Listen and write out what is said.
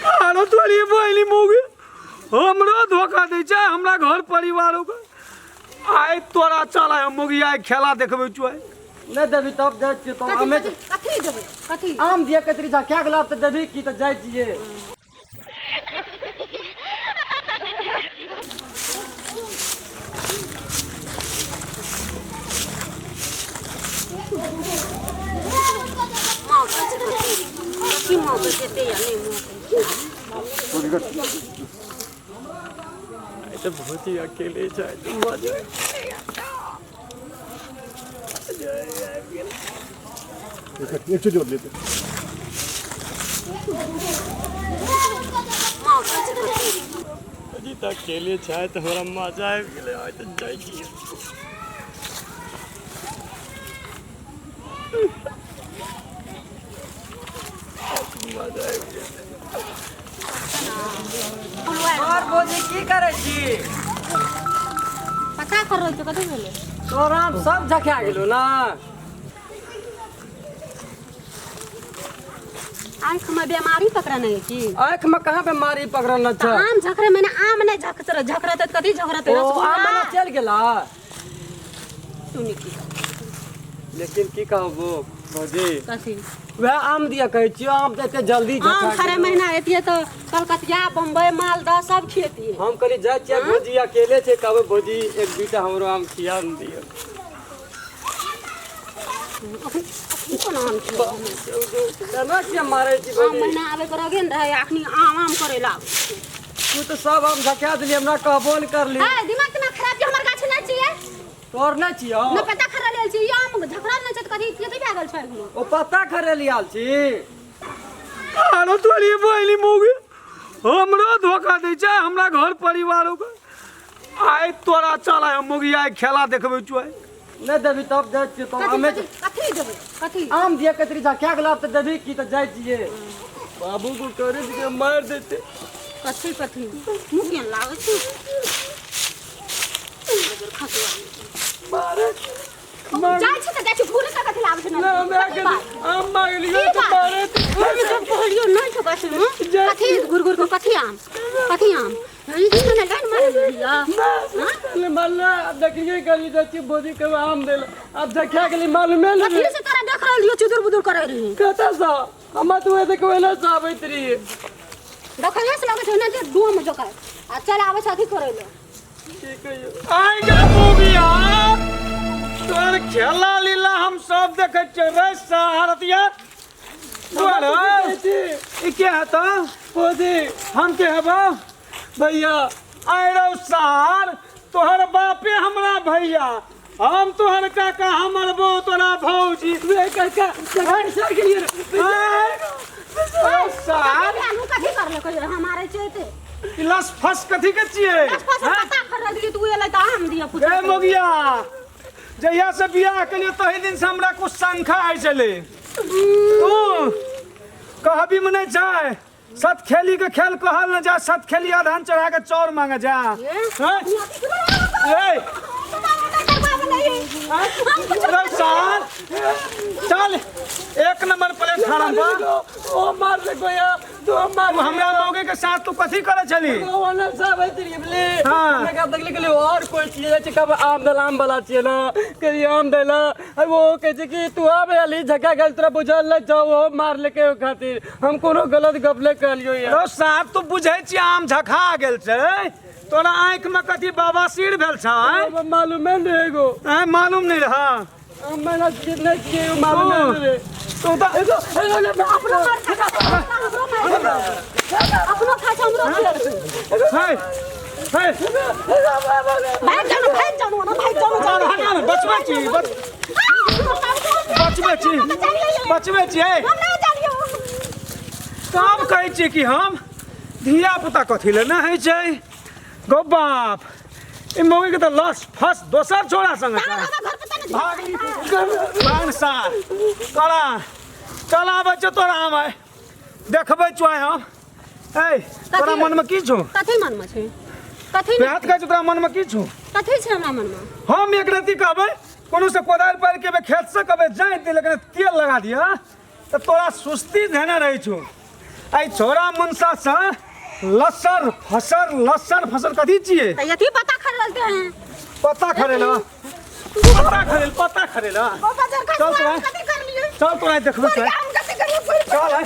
आरो तोरी बोली मुगे हमरो धोखा दे छै हमरा घर परिवारों के आइ तोरा चला हम मुगी आइ खेला देखबै छुआइ नहीं देवी तब जाय छियै तो हमें कथी देबै कथी आम दिया कतरी जा क्या गलाब त देवी की त जाय छियै की माँ के देते या नहीं तो बहुत ही अकेले जाए तुम मजा एक जोड़ लेते अजी तक अकेले जाए तो हमारा मजा आबि गेलै आइ तऽ जाइ छियै मजा आबि गेलै और बोझी की करे छी पता कर रही कथी भेलै तोरा सब झखा गेलो ना आँख में बीमारी पकड़ा नहीं की आँख में कहाँ बीमारी पकड़ल छ आम झकरे मैंने आम नहीं झकरते कथी झकरते ओ आम मने चल गेला सुनी की लेकिन की कहबो भौजी कथी वह आम दिया कहै छियो आम त एते जल्दी आम झखा खरे महीना एतिए तो कलकतिया बम्बई मालदह सब खेती हम कली जाय छियै भौजी अकेले छै कहबै भौजी एक बीटा हमरो आम खिया न दियो कोन आम केना के मारै छी आम भौजी महीना आबे कर गेल रहे अखनी आम आम करे ला तू तो सब आम झखा दिली हमरा कहबो न करली ए दिमाग तना खराब जे हमर गाछ नहीं छिए तोर नहीं छियो न पता खरा लेल छी आम झकरा नहीं छै त कथी कथी भए गेल छै ओ पत्ता खरेली आल छी आरो तोरी बोली मुगे हमरो धोखा दे छै हमरा घर परिवारों के आइ तोरा चला हम मुगी आइ खेला देखबै छुआइ नहीं देवी तब जाय छियै तो हमें कथी देबै कथी आम दिया कतरी जा क्या गलाब त देवी की त जाय छियै बाबू को करे के मार देते कथी कथी मुँह केन लागे छै मारे जाय छै त जाय छै भूले त कथी लागे छै ना मैं आम मांगलियो तो मारे कहलियो नहीं तो कथी गुरगुर को कथी आम ई सुने लाइन मारे दिया ले मल्ला देखिए गली जाती बोदी के आम देल अब देखा गेली मालूम है कथी से तोरा देख रहलियो चुदुर बुदुर करे रही कता सा हम तो देखबै ना साबैत रही देखै से लागे छै ना जे डूम में जोका आ चल आवे छै अथी करे ले ठीक है आई गे मुगिया तोर खेला लीला हम सब देखै छै रे सहारतिया बोल ई क्या है तो बोदी हम के हबो भैया आइ रो सार तोहर बापे हमरा भैया हम तोहर काका हमर बो तोरा भौजी वे काका सर गेलिए सार नु कथी कर ले कहियो हमारे चेते लस फस कथी के छिए पता कर दिए तू एले त आम दिया पूछ ए मोगिया जहिया से बियाह केलिए तही दिन से हमरा कुछ शंखा आइ चले तू कहबी मने जाय सत खेली के खेल कहल न जा सत खेली आधान चढ़ा के चौर मांगे जा ए सार चल एक नंबर प्लेट खाना बा ओ मार ले गोया तो मार तू हमरा मौगे के साथ तू कथी करे चली ओ ना साबैत रही ले हाँ। मैं कहत लगले के और कोई चीज छै कब आम दलाम वाला छिए ना करी आम देला वो कहे छै कि तू आबे अली झका गल तोरा बुझल ले जाओ मार लेके खातिर हम कोनो गलत गपले कहलियो यार साहब तू बुझै छी आम झखा गेल छै तोरा आँख में कथी बवासीर भेल छै मालूम है एगो मालूम नहीं रहा मैंने कितने किए मालूम है तो अपनो खाच हमरो है भाई जानो ना भाई जानो बचबे छी बचबे छी हम नहीं जानियो काम कहै छी कि हम धिया पुता कथी ले ना है छै गो बाप ए मौगी के तो लस फस दोसर छोरा संग भाग सार करा चल आबै छ तोरा हम देखबै छुआइ हम ए तोरा मन में की छौ कथी मन में छै कथी बात कहै तोरा मन में की छौ कथी छै हमरा मन में हम एक रति कहबै कोनो से कोदारि पार के खेत से कहबै जाइत दे लेकिन तेल लगा दिया तो तोरा सुस्ती धेने रही छौ आई छोरा मुनसा से लसर फसर कथी छिए? तो यथी पता खरीदते हैं। पता खरेला पता खरेला वो बाजार का चल तो कथी कर लिए? चल तो देखबे हम कथी करिए? चल